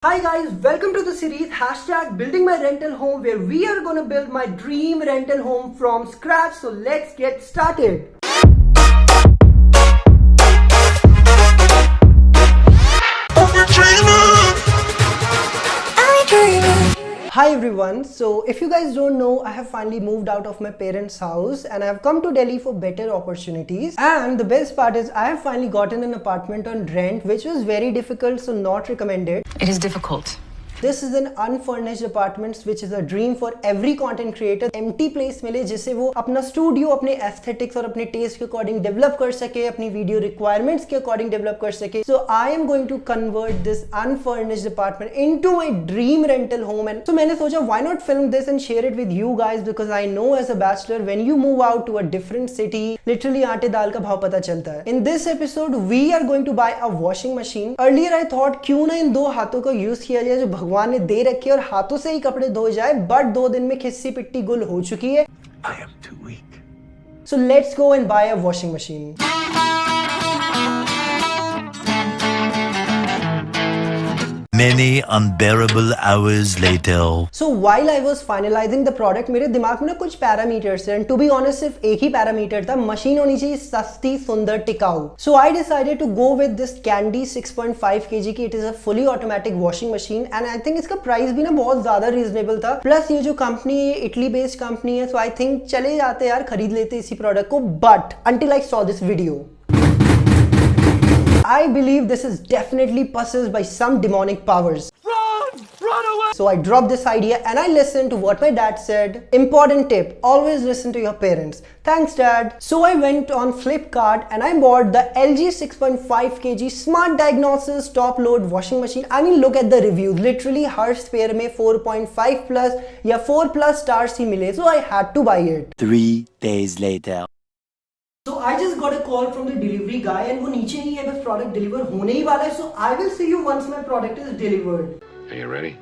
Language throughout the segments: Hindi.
Hi guys, welcome to the series hashtag building my rental home where we are gonna build my dream rental home from scratch. So let's get started. Hi everyone, so if you guys don't know, I have finally moved out of my parents' house and I have come to Delhi for better opportunities. And the best part is I have finally gotten an apartment on rent, which was very difficult, so not recommended. It is difficult. This is an unfurnished apartment which is a dream for every content creator. Empty place मिले जिससे वो अपना स्टूडियो अपने एस्थेटिक्स और अपने टेस्ट के अकॉर्डिंग डेवलप कर सके, अपनी वीडियो रिक्वायरमेंट्स के अकॉर्डिंग डेवलप कर सके. So I am going to convert this unfurnished apartment into my dream rental home. And so मैंने सोचा why not film this and share it with you guys, because I know as a bachelor when you move out to a different city, literally आटे दाल का भाव पता चलता है. In this episode we are going to buy a washing machine. Earlier I thought क्यों ना इन दो हाथों का यूज किया जाए जो भगवान ने दे रखे और हाथों से ही कपड़े धोए जाए, बट 2 दिन में खिस्सी पिट्टी गुल हो चुकी है. I am too weak. So let's go and buy a washing machine. Many unbearable hours later. So while I was finalizing the product, मेरे दिमाग में ना कुछ पैरामीटर्स हैं. To be honest, सिर्फ एक ही पैरामीटर था, मशीन होनी चाहिए सस्ती, सुंदर, टिकाऊ. So I decided to go with this Candy 6.5 kg की. It is a fully automatic washing machine and I think इसका प्राइस भी ना बहुत ज्यादा रीजनेबल था. प्लस ये जो कंपनी है इटली बेस्ड कंपनी है, so I think चले जाते यार, खरीद लेते इसी प्रोडक्ट को. But until I saw this video, I believe this is definitely possessed by some demonic powers. Run away! So I dropped this idea and I listened to what my dad said. Important tip, always listen to your parents. Thanks Dad. So I went on Flipkart and I bought the LG 6.5 kg Smart Diagnosis Top Load Washing Machine. I mean look at the reviews. Literally हर स्पेयर में 4.5 plus या 4 plus stars ही मिले. So I had to buy it. 3 days later. So I just got a call from the delivery guy and वो नीचे ही है, बस product deliver होने ही वाला है. So I will see you once my product is delivered. Are you ready?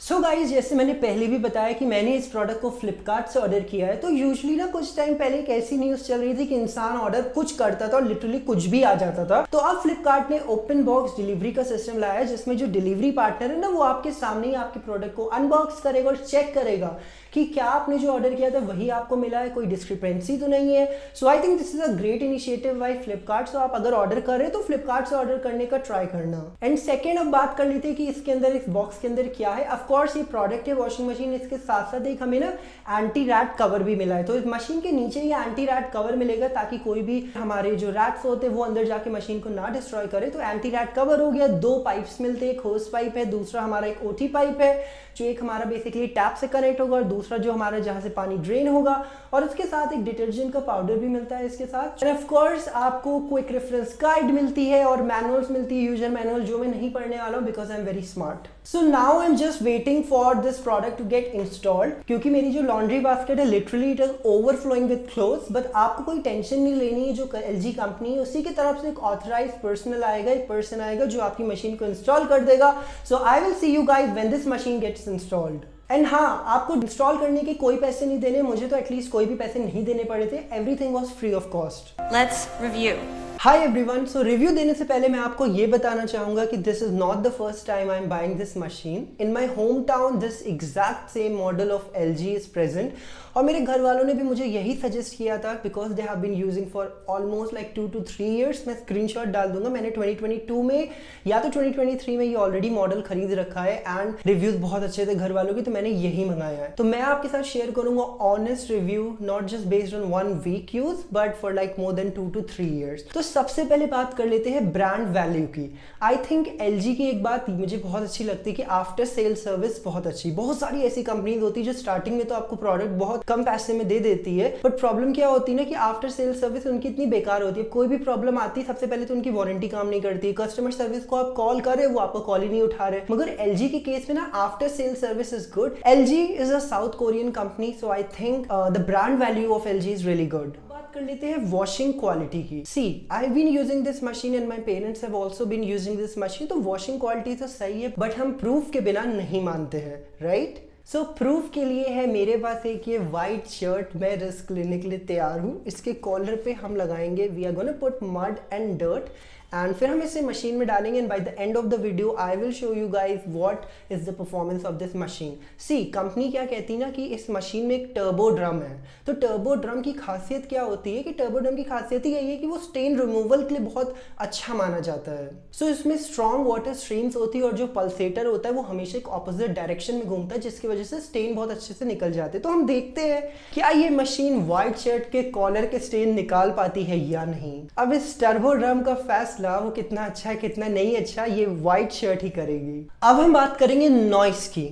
So guys, जैसे मैंने पहले भी बताया कि मैंने इस प्रोडक्ट को फ्लिपकार्ट से ऑर्डर किया है, तो यूजुअली ना कुछ टाइम पहले एक ऐसी न्यूज़ चल रही थी कि इंसान ऑर्डर कुछ करता था और लिटरली कुछ भी आ जाता था. तो अब फ्लिपकार्ट ने ओपन बॉक्स डिलीवरी का सिस्टम लाया है जिसमें जो डिलीवरी पार्टनर है ना, वो आपके सामने ही आपके प्रोडक्ट को अनबॉक्स करेगा और चेक करेगा कि क्या आपने जो ऑर्डर किया था वही आपको मिला है, कोई डिस्क्रिपेंसी तो नहीं है. So I think this is a great initiative by Flipkart. So आप अगर ऑर्डर कर रहे हैं तो फ्लिपकार्ट से ऑर्डर करने का ट्राई करना. एंड सेकेंड, अब बात कर लेते हैं कि इसके अंदर, इस बॉक्स के अंदर क्या है. ऑफकोर्स ये प्रोडक्ट है वॉशिंग मशीन, इसके साथ साथ एक हमें ना एंटी रैट कवर भी मिला है. तो इस मशीन के नीचे ये एंटी रैट कवर मिलेगा ताकि कोई भी हमारे जो रैट्स होते हैं वो अंदर जाके मशीन को ना डिस्ट्रॉय करे. तो एंटी रैट कवर हो गया. 2 पाइप्स मिलते हैं, एक होस पाइप है, दूसरा हमारा एक ओटी पाइप है जो एक हमारा बेसिकली टैप से कनेक्ट होगा और दूसरा जो हमारा जहाँ से पानी ड्रेन होगा. और उसके साथ एक डिटर्जेंट का पाउडर भी मिलता है इसके साथ. एंड ऑफ कोर्स आपको क्विक रेफरेंस गाइड मिलती है और मैनुअल्स मिलती है, यूजर मैनुअल, जो मैं नहीं पढ़ने वाला हूँ because I am very smart. So now I am just waiting for this product to get installed, क्योंकि मेरी जो लॉन्ड्री बास्केट है literally it is overflowing with clothes. But आपको कोई टेंशन नहीं लेनी है. जो LG कंपनी है उसी की तरफ से एक ऑथराइज पर्सनल आएगा, एक पर्सन आएगा जो आपकी मशीन को इंस्टॉल कर देगा. So I will see you guys when this machine gets installed. And हाँ, आपको इंस्टॉल करने के कोई पैसे नहीं देने. मुझे तो एटलीस्ट कोई भी पैसे नहीं देने पड़े थे. Everything was free of cost. Let's review. Hi everyone. So review देने से पहले मैं आपको ये बताना चाहूंगा कि this is not the first time I am buying this machine. In my home town this exact same model of LG is present. और मेरे घर वालों ने भी मुझे यही सजेस्ट किया था because they have been using for almost like 2 to 3 years. मैं स्क्रीनशॉट डाल दूंगा. मैंने 2022 में या तो 2023 में ये ऑलरेडी मॉडल खरीद रखा है एंड रिव्यूज बहुत अच्छे थे घर वालों की, तो मैंने यही मंगाया है. तो मैं आपके साथ शेयर करूंगा honest review, not just based on 1 week use but for like more than 2 to 3 years. तो सबसे पहले बात कर लेते हैं ब्रांड वैल्यू की। आई थिंक LG की एक बात मुझे बहुत अच्छी लगती है कि आफ्टर सेल सर्विस बहुत अच्छी। बहुत सारी ऐसी कंपनीज होती है जो स्टार्टिंग में तो आपको प्रोडक्ट बहुत कम पैसे में दे देती है, बट प्रॉब्लम क्या होती है ना कि आफ्टर सेल सर्विस उनकी इतनी बेकार होती है। कोई भी प्रॉब्लम आती है सबसे पहले तो उनकी वारंटी काम नहीं करती, कस्टमर सर्विस को आप कॉल कर रहे हो वो आपको कॉल ही नहीं उठा रहे। मगर LG के केस में ना after sale service is good. LG is a South Korean company, so I think the brand value of LG is really good. कर लेते हैं वॉशिंग क्वालिटी की। See I have been using this machine and my parents have also been using this machine. तो वॉशिंग क्वालिटी तो सही है, बट हम प्रूफ के बिना नहीं मानते हैं, राइट? सो प्रूफ के लिए है मेरे पास एक ये वाइट शर्ट, मैं रिस्क लेने के लिए तैयार हूँ। इसके कॉलर पे हम लगाएंगे we are gonna put mud and dirt and फिर हम इसे मशीन में डालेंगे and by the end of the video I will show you guys what is the performance of this machine. See company क्या कहती है ना कि इस मशीन में एक टर्बो ड्रम है। तो टर्बो ड्रम की खासियत क्या होती है कि टर्बो ड्रम की खासियत यही है कि वो स्टेन रिमूवल के लिए बहुत अच्छा माना जाता है। सो इसमें स्ट्रॉन्ग वाटर स्ट्रीम्स होती है और जो पल्सेटर होता है वो हमेशा एक ऑपोजिट डायरेक्शन में घूमता है, जिसकी वजह से स्टेन बहुत अच्छे से निकल जाते हैं। तो हम देखते हैं क्या ये मशीन व्हाइट शर्ट के कॉलर के स्टेन निकाल पाती है या नहीं। अब इस टर्बो ड्रम का फैसला वो कितना अच्छा है कितना नहीं अच्छा ये व्हाइट शर्ट ही करेगी। अब हम बात करेंगे नॉइस की।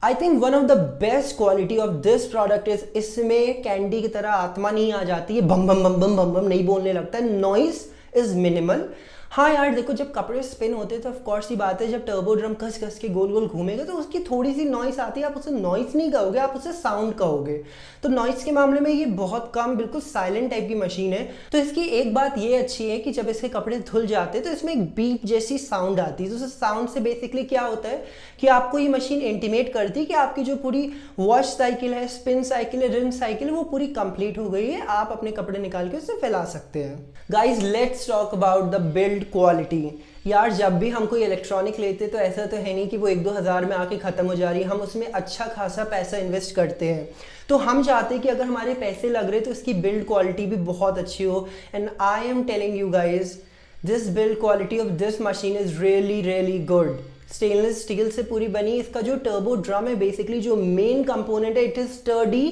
I think one of the best quality of this product is इसमें कैंडी की तरह आत्मा नहीं आ जाती है, बम बम बम बम बम बम नहीं बोलने लगता है। Noise is minimal. हाँ यार देखो, जब कपड़े स्पिन होते हैं तो ऑफ कोर्स ही बात है, जब टर्बो ड्रम कस कस के गोल गोल घूमेगा तो उसकी थोड़ी सी नॉइस आती है। आप उसे नॉइस नहीं कहोगे, आप उसे साउंड कहोगे। तो नॉइस के मामले में ये बहुत कम, बिल्कुल साइलेंट टाइप की मशीन है। तो इसकी एक बात ये अच्छी है कि जब इसके कपड़े धुल जाते हैं तो इसमें एक बीप जैसी साउंड आती है। तो उस साउंड से बेसिकली क्या होता है कि आपको ये मशीन इंटीमेट करती है कि आपकी जो पूरी वॉश साइकिल है, स्पिन साइकिल है, रिंस साइकिल है, वो पूरी कंप्लीट हो गई है। आप अपने कपड़े निकाल के उससे फैला सकते हैं। Guys let's talk about the build quality. यार जब भी हम कोई इलेक्ट्रॉनिक लेते तो ऐसा तो है नहीं कि वो 1-2 हज़ार में आके ख़त्म हो जा रही है। हम उसमें अच्छा खासा पैसा इन्वेस्ट करते हैं, तो हम चाहते हैं कि अगर हमारे पैसे लग रहे तो इसकी बिल्ड क्वालिटी भी बहुत अच्छी हो। And I am telling you guys this build quality of this machine is really really good. Stainless steel से पूरी बनी। इसका जो टर्बो ड्रम है बेसिकली जो मेन कंपोनेंट है इट इज़ स्टर्डी।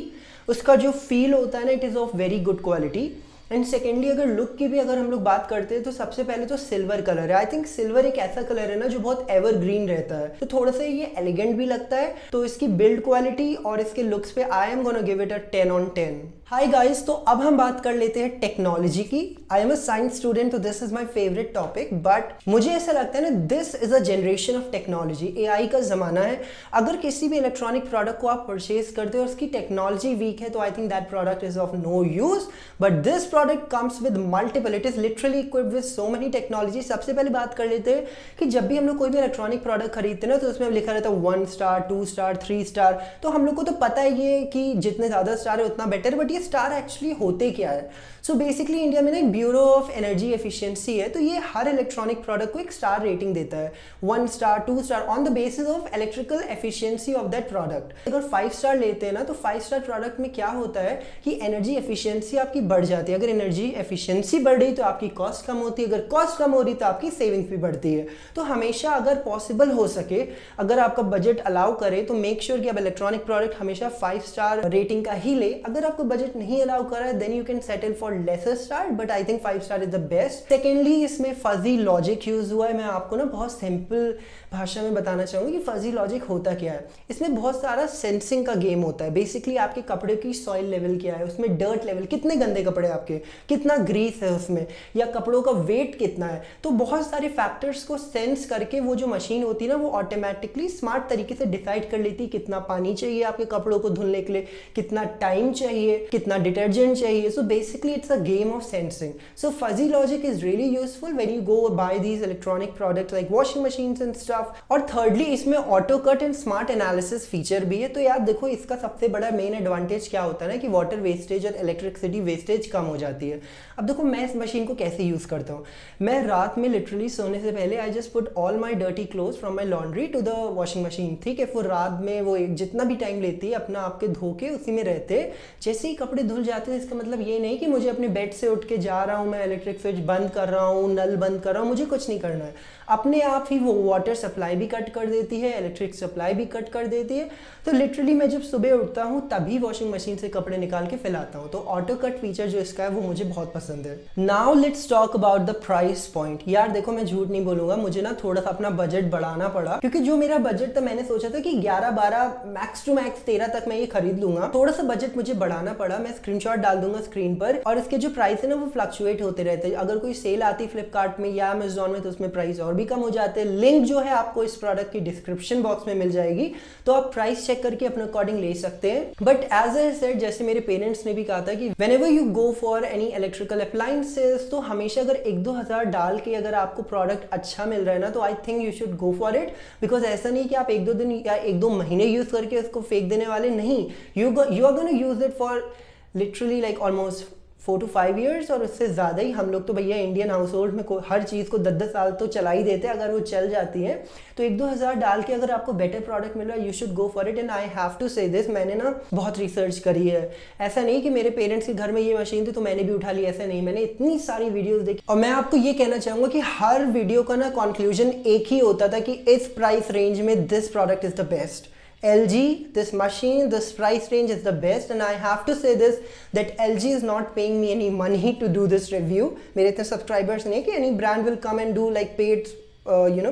उसका जो फील होता है ना it is of very good quality. And secondly अगर लुक की भी अगर हम लोग बात करते हैं तो सबसे पहले तो सिल्वर कलर है। आई थिंक सिल्वर एक ऐसा कलर है ना जो बहुत एवरग्रीन रहता है, तो थोड़ा सा ये एलिगेंट भी लगता है। तो इसकी बिल्ड क्वालिटी और इसके लुक्स पे I am gonna give it a 10 on 10। Hi guys, तो अब हम बात कर लेते हैं टेक्नोलॉजी की। I am a science student तो this is my favourite topic, but मुझे ऐसा लगता है ना this is a generation of technology. AI का जमाना है। अगर किसी भी इलेक्ट्रॉनिक प्रोडक्ट को आप परचेज करते हो और उसकी टेक्नोलॉजी वीक है तो I think that product is of no use. But this product comes with multiple, it is literally equipped with so many technology. सबसे पहले बात कर लेते हैं कि जब भी हम लोग कोई भी इलेक्ट्रॉनिक प्रोडक्ट खरीदते हैं ना तो उसमें लिखा रहता है 1 स्टार 2 स्टार 3 स्टार। तो हम लोग को तो पता है ये कि जितने ज़्यादा स्टार है उतना बेटर, बट ये स्टार एक्चुअली होते क्या है। सो बेसिकली इंडिया में ना एक ब्यूरो ऑफ एनर्जी एफिशिएंसी है, तो ये हर इलेक्ट्रॉनिक प्रोडक्ट को एक स्टार रेटिंग देता है, 1 star 2 star on the basis of electrical efficiency of that product. अगर 5 स्टार लेते हैं ना तो 5 स्टार प्रोडक्ट में क्या होता है कि एनर्जी एफिशिएंसी आपकी बढ़ जाती है। अगर एनर्जी एफिशिएंसी बढ़ रही तो आपकी कॉस्ट कम होती है, अगर कॉस्ट कम हो रही तो आपकी सेविंग्स भी बढ़ती है। तो हमेशा अगर पॉसिबल हो सके, अगर आपका बजट अलाउ करे तो मेक श्योर कि आप इलेक्ट्रॉनिक प्रोडक्ट हमेशा 5 स्टार रेटिंग का ही ले। अगर आपको बजट नहीं अलाउ करा है then you can settle for lesser star, but I think 5 star is the best. Secondly इसमें फजी लॉजिक यूज हुआ है। मैं आपको ना बहुत सिंपल भाषा में बताना चाहूँगी कि फजी लॉजिक होता क्या है। इसमें बहुत सारा सेंसिंग का गेम होता है। बेसिकली आपके कपड़े की सॉइल लेवल क्या है, उसमें डर्ट लेवल, कितने गंदे कपड़े आपके, कितना ग्रीस है उसमें, या कपड़ों का वेट कितना है। तो बहुत सारे फैक्टर्स को सेंस करके वो जो मशीन होती है ना वो ऑटोमेटिकली स्मार्ट तरीके से डिसाइड कर लेती है कितना पानी चाहिए आपके कपड़ों को धुलने के लिए, कितना टाइम चाहिए, कितना डिटर्जेंट चाहिए। So basically it's a game of sensing. So fuzzy logic is really useful when you go by these electronic products like washing machines and stuff. और थर्डली इसमें auto cut and smart analysis feature भी है। तो यार देखो इसका सबसे बड़ा मेन एडवांटेज क्या होता है ना कि वाटर वेस्टेज और इलेक्ट्रिसिटी वेस्टेज कम हो जाती है। अब देखो मैं इस मशीन को कैसे यूज करता हूँ। मैं रात में लिटरली सोने से पहले I just put all my dirty cloth from my laundry to the washing machine. ठीक है, फिर रात में वो जितना भी टाइम लेती है अपना आपके धो के उसी में रहते। जैसे ही कपड़े धुल जाते हैं इसका मतलब ये नहीं कि मुझे अपने बेड से उठ के जा रहा हूँ, मैं इलेक्ट्रिक स्विच बंद कर रहा हूँ, नल बंद कर रहा हूँ, मुझे कुछ नहीं करना है। अपने आप ही वो वाटर सप्लाई भी कट कर देती है, इलेक्ट्रिक सप्लाई भी कट कर देती है। तो लिटरली मैं जब सुबह उठता हूँ तभी वॉशिंग मशीन से कपड़े निकाल के फैलाता हूँ। तो ऑटो कट फीचर जो इसका है वो मुझे बहुत पसंद है। Now let's talk about the price point. यार देखो, मैं झूठ नहीं बोलूंगा, मुझे ना थोड़ा सा अपना बजट बढ़ाना पड़ा, क्योंकि जो मेरा बजट था मैंने सोचा था कि 11-12 मैक्स टू मैक्स 13 तक मैं ये खरीद लूंगा। थोड़ा सा बजट मुझे बढ़ाना पड़ा। मैं स्क्रीनशॉट डाल दूंगा स्क्रीन पर, और इसके जो प्राइस है ना वो फ्लक्चुएट होते रहते हैं। अगर कोई सेल आती फ्लिपकार्ट में या अमेजॉन में तो उसमें प्राइस और भी कम हो जाते हैं। लिंक जो है आपको इस प्रोडक्ट की डिस्क्रिप्शन बॉक्स में मिल जाएगी, तो आप प्राइस चेक करके अपने अकॉर्डिंग ले सकते हैं। बट एज आई सेड, जैसे मेरे पेरेंट्स ने भी कहा था कि whenever you go for any electrical appliances, तो हमेशा अगर 1-2 हज़ार डाल के अगर आपको प्रोडक्ट अच्छा मिल रहा है ना, तो I think you should go for it. Because ऐसा नहीं कि आप 1-2 दिन या 1-2 महीने यूज करके उसको फेंक देने वाले नहीं। You are gonna use it for literally like almost 4 to 5 years, और उससे ज़्यादा ही। हम लोग तो भैया इंडियन हाउस होल्ड में हर चीज़ को 10-10 साल तो चला ही देते हैं अगर वो चल जाती है। तो 1-2 हज़ार डाल के अगर आपको बेटर प्रोडक्ट मिल रहा है, you should go for it. And I have to say this, मैंने ना बहुत रिसर्च करी है। ऐसा नहीं कि मेरे पेरेंट्स के घर में ये मशीन थी तो मैंने भी उठा ली, ऐसा नहीं। मैंने इतनी सारी वीडियोस देखी, और मैं आपको ये कहना चाहूँगा कि हर वीडियो का ना कंक्लूजन एक ही होता था कि इस प्राइस रेंज में this product is the best. LG, this machine, this price range is the best, and I have to say this, that LG is not paying me any money to do this review. मेरे इतने subscribers नहीं कि any brand will come and do like paid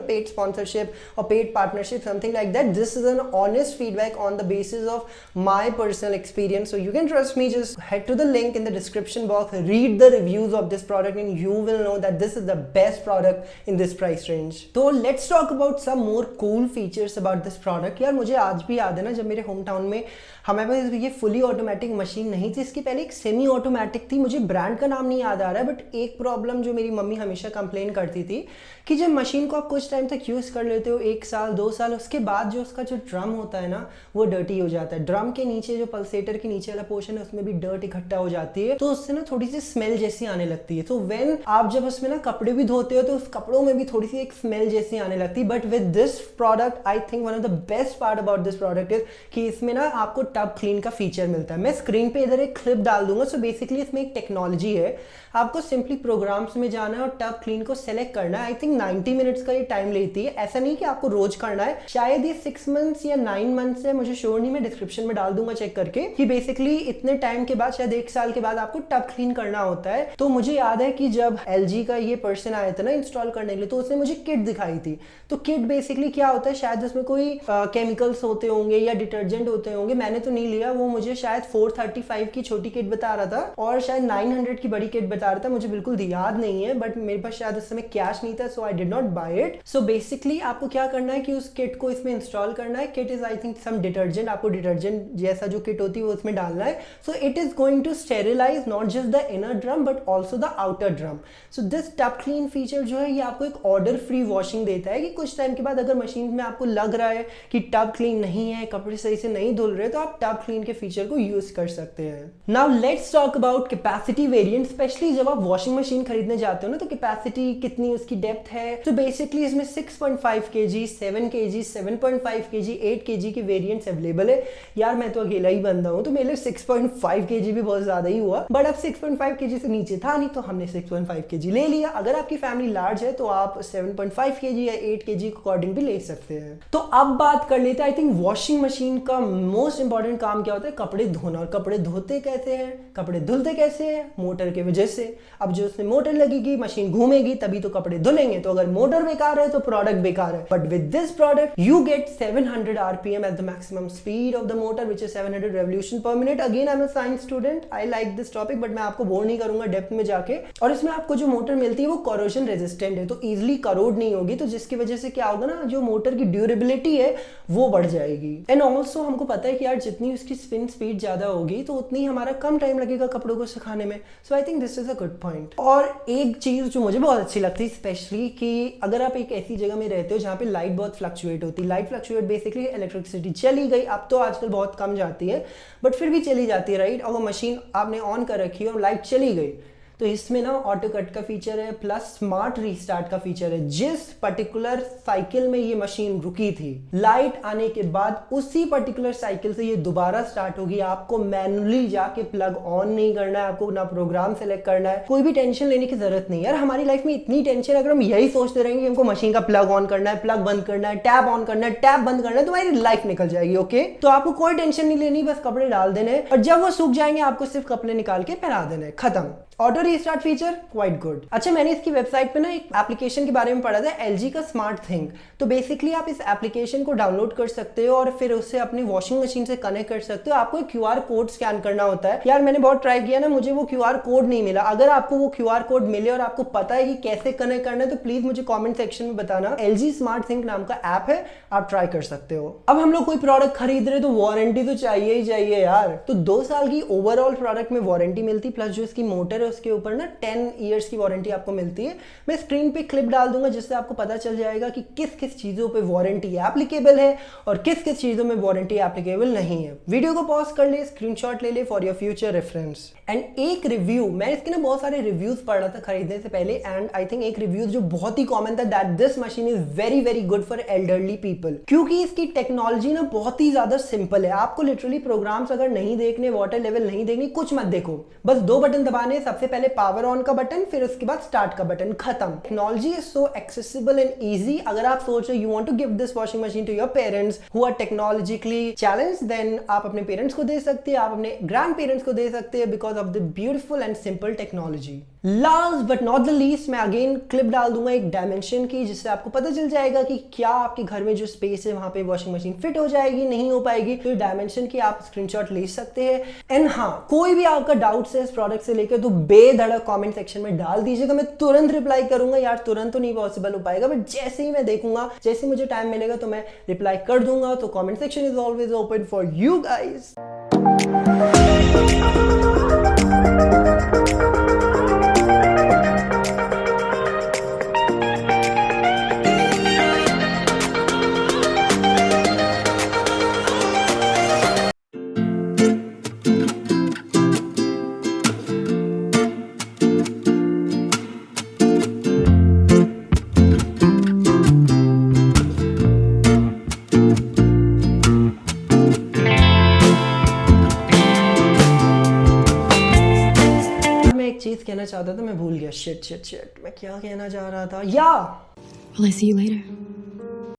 paid sponsorship or paid partnership, something like that. This is an honest feedback on the basis of my personal experience. So you can trust me, just head to the link in the description box, read the reviews of this product, and you will know that this is the best product in this price range. So let's talk about some more cool features about this product. यार मुझे आज भी याद है ना, जब मेरे होम टाउन में हमारे पास ये फुली ऑटोमेटिक मशीन नहीं थी, इसके पहले एक सेमी ऑटोमेटिक थी। मुझे ब्रांड का नाम नहीं याद आ रहा है, बट एक प्रॉब्लम जो मेरी मम्मी हमेशा कंप्लेन करती थी कि जब मशीन को आप कुछ टाइम तक यूज़ कर लेते हो, 1 साल 2 साल, उसके बाद जो उसका जो ड्रम होता है ना वो डर्टी हो जाता है। ड्रम के नीचे जो पल्सेटर के नीचे वाला पोर्शन है उसमें भी डर्ट इकट्ठा हो जाती है, तो उससे ना थोड़ी सी स्मेल जैसी आने लगती है। तो व्हेन आप जब उसमें ना कपड़े भी धोते हो तो उस कपड़ों में भी थोड़ी सी एक स्मेल जैसी आने लगती है। But with this product, I think one of the best part about this product is कि इसमें ना आपको टब क्लीन का फीचर मिलता है। मैं स्क्रीन पे इधर एक क्लिप डाल दूंगा। सो बेसिकली इसमें एक टेक्नोलॉजी है, आपको सिंपली प्रोग्राम्स में जाना है और टब क्लीन को सेलेक्ट करना है। आई थिंक 90 मिनट्स का ये टाइम लेती है। ऐसा नहीं कि आपको रोज करना है, शायद ये 6 मंथ्स या 9 मंथ्स है, मुझे श्योर नहीं, मैं डिस्क्रिप्शन में डाल दूंगा चेक करके, कि बेसिकली इतने टाइम के बाद, शायद 1 साल के बाद आपको टब क्लीन करना होता है। तो मुझे याद है कि जब LG का ये पर्सन आया था ना इंस्टॉल करने के लिए, तो उसने मुझे किट दिखाई थी। तो किट बेसिकली क्या होता है, शायद उसमें कोई केमिकल्स होते होंगे या डिटर्जेंट होते होंगे, मैंने तो नहीं लिया। वो मुझे शायद 435 की छोटी किट बता रहा था और शायद 900 की बड़ी किट बता रहा था, मुझे बिल्कुल याद नहीं है, बट मेरे पास शायद उस समय कैश नहीं था, so I did not buy it. So basically आपको क्या करना है कि उस किट को इसमें इंस्टॉल करना है। Kit is I think some detergent, आपको डिटर्जेंट जैसा जो किट होती है वो उसमें डालना है। So it is going to sterilize not just the inner drum but also the outer drum. So this tub clean feature जो है ये आपको एक ऑर्डर फ्री वॉशिंग देता है, कि कुछ टाइम के बाद अगर मशीन में आपको लग रहा है कि टब क्लीन नहीं है, कपड़े सही से नहीं धुल रहे, तो आप टब क्लीन के फीचर को यूज कर सकते हैं। Now let's talk about capacity variant. Specially जब आप वॉशिंग मशीन खरीदने जाते हो ना, तो कैपेसिटी कितनी उसकी डेप्थ है, तो बेसिकली इसमें 6.5 kg, 7 kg, 7.5 kg, 8 kg के वेरिएंट्स अवेलेबल है। यार मैं तो अकेला ही बंदा हूँ, तो मेरे लिए 6.5 kg भी बहुत ज्यादा ही हुआ, बट अब 6.5 kg से नीचे था नहीं, तो हमने 6.5 kg ले लिया। अगर आपकी फैमिली लार्ज है तो आप 7.5 kg या 8 kg के अकॉर्डिंग भी ले सकते हैं। तो अब बात कर लेते हैं, आई थिंक वॉशिंग मशीन का मोस्ट इंपॉर्टेंट काम क्या होता है, कपड़े धोना। और कपड़े धोते कैसे हैं, कपड़े धुलते कैसे हैं, मोटर की वजह से। अब जो उसमें मोटर लगेगी, मशीन घूमेगी, तभी तो कपड़े धुलेंगे। तो अगर मोटर बेकार है तो प्रोडक्ट बेकार है। But with this product you get 700 RPM at the maximum speed of the motor, which is 700 revolution पर minute. Again I am a science student, I like this topic, but मैं आपको बोर नहीं करूंगा डेप्थ में जाके। और इसमें आपको जो मोटर मिलती है वो कोरोजन रेजिस्टेंट है, तो इजिली करोड नहीं होगी, तो जिसकी वजह से क्या होगा ना, जो मोटर की ड्यूरेबिलिटी है वो बढ़ जाएगी। एंड ऑल्सो हमको पता है कि यार जितनी उसकी स्पिन स्पीड ज्यादा होगी तो उतनी हमारा कम टाइम लगेगा कपड़ों को सुखाने में। So I think this is a good point. और एक चीज जो मुझे बहुत अच्छी लगती है स्पेशली, कि अगर आप एक ऐसी जगह में रहते हो जहाँ पे लाइट बहुत फ्लक्चुएट होती है, लाइट फ्लक्चुएट बेसिकली इलेक्ट्रिसिटी चली गई, अब तो आजकल बहुत कम जाती है बट फिर भी चली जाती है, राइट। और वो मशीन आपने ऑन कर रखी है और लाइट चली गई, तो इसमें ना ऑटो कट का फीचर है प्लस स्मार्ट रीस्टार्ट का फीचर है। जिस पर्टिकुलर साइकिल में ये मशीन रुकी थी, लाइट आने के बाद उसी पर्टिकुलर साइकिल से ये दोबारा स्टार्ट होगी। आपको मैनुअली जाके प्लग ऑन नहीं करना है, आपको ना प्रोग्राम सेलेक्ट करना है, कोई भी टेंशन लेने की जरूरत नहीं। यार हमारी लाइफ में इतनी टेंशन, अगर हम यही सोचते रहेंगे कि हमको मशीन का प्लग ऑन करना है, प्लग बंद करना है, टैप ऑन करना है, टैप बंद करना है, तो हमारी लाइफ निकल जाएगी। ओके, तो आपको कोई टेंशन नहीं लेनी, बस कपड़े डाल देने और जब वो सूख जाएंगे आपको सिर्फ कपड़े निकाल के पहना देने, खत्म। Auto restart feature quite good. अच्छा, मैंने इसकी वेबसाइट पे ना एक एप्लीकेशन के बारे में पढ़ा था, LG का स्मार्ट थिंग। तो बेसिकली आप इस एप्लीकेशन को डाउनलोड कर सकते हो और फिर उससे अपनी वॉशिंग मशीन से कनेक्ट कर सकते हो। आपको QR कोड स्कैन करना होता है। यार मैंने बहुत ट्राई किया ना, मुझे वो QR कोड नहीं मिला। अगर आपको वो QR कोड मिले और आपको पता है कि कैसे कनेक्ट करना है तो प्लीज मुझे कॉमेंट सेक्शन में बताना। LG स्मार्ट थिंग नाम का ऐप है, आप ट्राई कर सकते हो। अब हम लोग कोई प्रोडक्ट खरीद रहे तो वारंटी तो चाहिए ही चाहिए यार। तो 2 साल की ओवरऑल प्रोडक्ट में वारंटी मिलती, प्लस जो इसकी मोटर है उसके ऊपर ना 10 ईयर्स की वारंटी आपको मिलती है। मैं स्क्रीन पे क्लिप डाल दूंगा जिससे आपको पता चल जाएगा कि किस किस चीजों पे वारंटी एप्लीकेबल है और किस किस चीजों में वारंटी एप्लीकेबल नहीं है। वीडियो को पॉज कर ले, स्क्रीनशॉट ले ले for your future reference. And एक रिव्यू, मैं इसके ना बहुत सारे रिव्यूज पढ़ रहा था खरीदने से पहले, एंड आई थिंक एक रिव्यूज जो बहुत ही कॉमन था, that this machine is very very good for elderly people. क्योंकि इसकी टेक्नोलॉजी ना बहुत ही ज्यादा सिंपल है। आपको लिटरली प्रोग्राम्स अगर नहीं देखने, वाटर लेवल नहीं देखनी, कुछ मत देखो, बस 2 बटन दबाने। सबसे पहले पावर ऑन का बटन, फिर उसके बाद स्टार्ट का बटन, खत्म। Technology is so accessible and easy. अगर आप सोच रहे you want to give this washing machine to your parents who are technologically challenged, then आप अपने पेरेंट्स को दे सकते हैं, आप अपने ग्रैंड पेरेंट्स को दे सकते हैं, because of the beautiful and simple technology. Last but not the least, मैं अगेन क्लिप डाल दूंगा एक डायमेंशन की, जिससे आपको पता चल जाएगा कि क्या आपके घर में जो स्पेस है वहां पे वॉशिंग मशीन फिट हो जाएगी, नहीं हो पाएगी। तो डायमेंशन की आप स्क्रीनशॉट ले सकते हैं। एंड हाँ, कोई भी आपका डाउट्स है इस प्रोडक्ट से लेकर तो बेधड़क कमेंट सेक्शन में डाल दीजिएगा, मैं तुरंत रिप्लाई करूंगा। यार तुरंत तो नहीं पॉसिबल हो पाएगा, बट जैसे ही मैं देखूंगा, जैसे मुझे टाइम मिलेगा तो मैं रिप्लाई कर दूंगा। तो comment section is always open for you guys. चीज कहना चाहता था, मैं भूल गया। शिट, मैं क्या कहना चाह रहा था। या Will I see you later?